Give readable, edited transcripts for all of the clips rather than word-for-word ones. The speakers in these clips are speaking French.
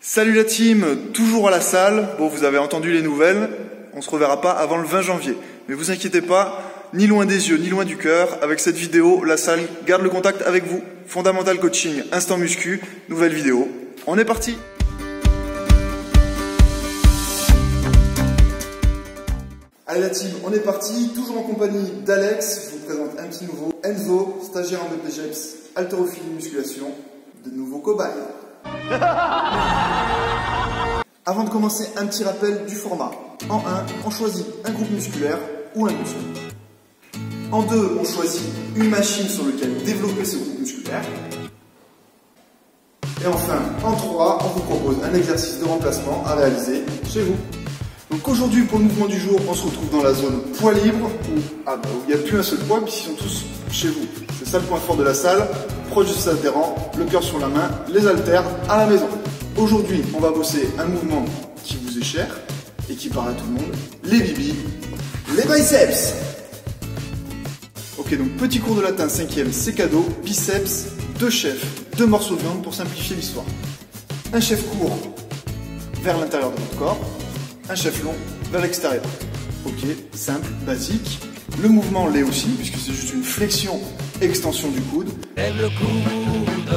Salut la team, toujours à la salle. Bon, vous avez entendu les nouvelles, on se reverra pas avant le 20 janvier. Mais vous inquiétez pas, ni loin des yeux, ni loin du cœur, avec cette vidéo, la salle garde le contact avec vous. Fondamental Coaching, Instant Muscu, nouvelle vidéo. On est parti! Allez la team, on est parti, toujours en compagnie d'Alex. Je vous présente un petit nouveau, Enzo, stagiaire en BPGEPS, haltérophilie musculation, de nouveaux cobayes. Avant de commencer, un petit rappel du format. En 1, on choisit un groupe musculaire ou un muscle. En 2, on choisit une machine sur laquelle développer ce groupe musculaire. Et enfin, en 3, on vous propose un exercice de remplacement à réaliser chez vous. Donc aujourd'hui, pour le mouvement du jour, on se retrouve dans la zone poids libre, où il n'y a plus un seul poids, puisqu'ils sont tous chez vous. C'est ça le point fort de la salle, proche du stade adhérent, le cœur sur la main, les haltères à la maison. Aujourd'hui, on va bosser un mouvement qui vous est cher et qui parle à tout le monde, les bibis, les biceps. Ok, donc petit cours de latin 5e, c'est cadeau, biceps, 2 chefs, 2 morceaux de viande pour simplifier l'histoire. Un chef court vers l'intérieur de votre corps, un chef long vers l'extérieur. Ok, simple, basique. Le mouvement l'est aussi, puisque c'est juste une flexion, extension du coude. Lève le coude.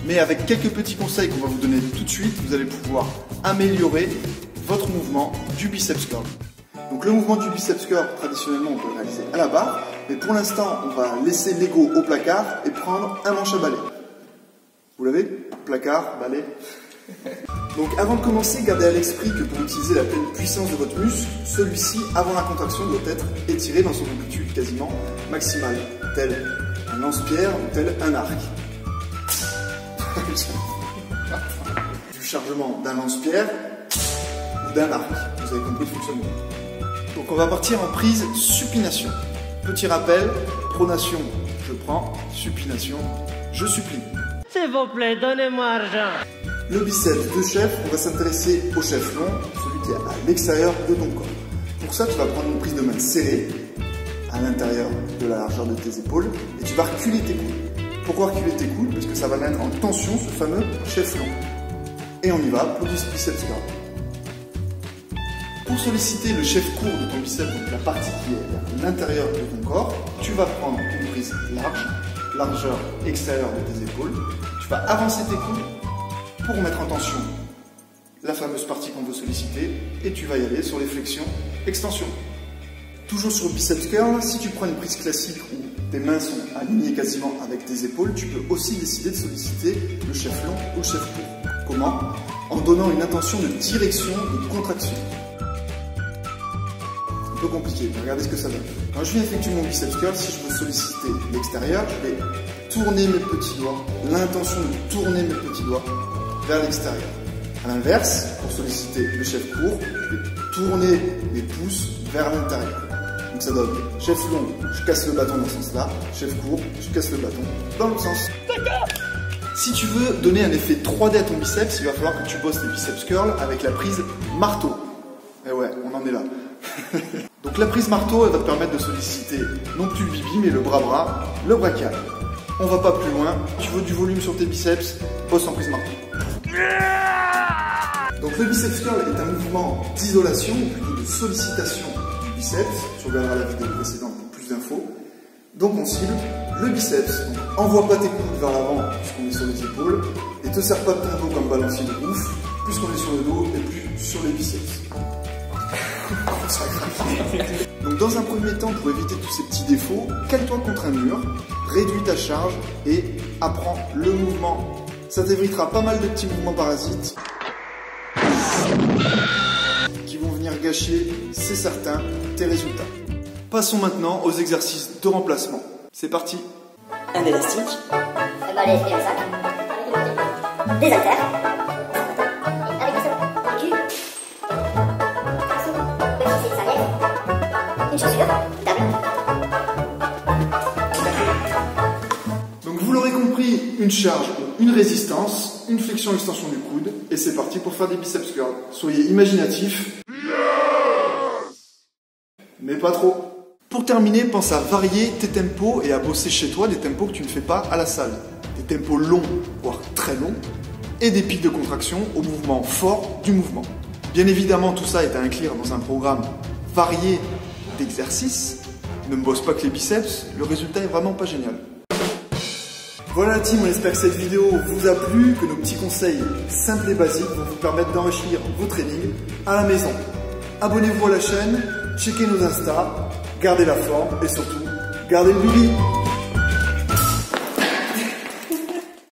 Mais avec quelques petits conseils qu'on va vous donner tout de suite, vous allez pouvoir améliorer votre mouvement du biceps curl. Donc le mouvement du biceps curl, traditionnellement, on peut le réaliser à la barre, mais pour l'instant, on va laisser l'ego au placard et prendre un manche à balai. Vous l'avez? Placard, balai. Donc avant de commencer, gardez à l'esprit que pour utiliser la pleine puissance de votre muscle, celui-ci, avant la contraction, doit être étiré dans son amplitude quasiment maximale, tel un lance-pierre ou tel un arc. Du chargement d'un lance-pierre ou d'un arc, vous avez compris le fonctionnement. Donc on va partir en prise supination. Petit rappel, pronation, je prends, supination, je supplie. S'il vous plaît, donnez-moi argent. Le biceps de chef, on va s'intéresser au chef long, celui qui est à l'extérieur de ton corps. Pour ça, tu vas prendre une prise de main serrée, à l'intérieur de la largeur de tes épaules, et tu vas reculer tes coudes. Pourquoi reculer tes coudes? Parce que ça va mettre en tension ce fameux chef long. Et on y va pour du biceps curl. Pour solliciter le chef court de ton biceps, donc la partie qui est à l'intérieur de ton corps, tu vas prendre une prise large, largeur extérieure de tes épaules, tu vas avancer tes coudes, pour mettre en tension la fameuse partie qu'on veut solliciter et tu vas y aller sur les flexions, extensions. Toujours sur le biceps curl, si tu prends une prise classique où tes mains sont alignées quasiment avec tes épaules, tu peux aussi décider de solliciter le chef long ou le chef court. Comment? En donnant une intention de direction, de contraction. C'est un peu compliqué, mais regardez ce que ça donne. Quand je viens effectuer mon biceps curl, si je veux solliciter l'extérieur, je vais tourner mes petits doigts, l'intention de tourner mes petits doigts vers l'extérieur. A l'inverse, pour solliciter le chef court, je vais tourner mes pouces vers l'intérieur. Donc ça donne chef long, je casse le bâton dans ce sens-là, chef court, je casse le bâton dans l'autre sens. Si tu veux donner un effet 3D à ton biceps, il va falloir que tu bosses les biceps curl avec la prise marteau. Et ouais, on en est là. Donc la prise marteau, elle va te permettre de solliciter non plus le bibi, mais le bras-bras, le brachial. On va pas plus loin, tu veux du volume sur tes biceps, bosse en prise marteau. Donc le biceps curl est un mouvement d'isolation, ou plutôt de sollicitation du biceps. Tu regarderas la vidéo précédente pour plus d'infos. Donc on cible le biceps. Donc, envoie pas tes coudes vers l'avant puisqu'on est sur les épaules et te sers pas de ton dos comme balancier de ouf puisqu'on est sur le dos et plus sur les biceps. Donc dans un premier temps, pour éviter tous ces petits défauts, cale-toi contre un mur, réduis ta charge et apprends le mouvement. Ça t'évitera pas mal de petits mouvements parasites qui vont venir gâcher, c'est certain, tes résultats. Passons maintenant aux exercices de remplacement. C'est parti. Un élastique, un balai et un sac, des haltères, avec un cul, petit c'est sa lèvre, une chaussure, une table. Donc vous l'aurez compris, une charge ou une résistance, une flexion extension du coude, et c'est parti pour faire des biceps curls. Soyez imaginatifs, mais pas trop. Pour terminer, pense à varier tes tempos et à bosser chez toi des tempos que tu ne fais pas à la salle. Des tempos longs, voire très longs, et des pics de contraction au mouvement fort du mouvement. Bien évidemment, tout ça est à inclure dans un programme varié d'exercices. Ne me bosse pas que les biceps, le résultat est vraiment pas génial. Voilà la team, on espère que cette vidéo vous a plu, que nos petits conseils simples et basiques vont vous permettre d'enrichir vos trainings à la maison. Abonnez-vous à la chaîne, checkez nos Insta, gardez la forme et surtout, gardez le boogie.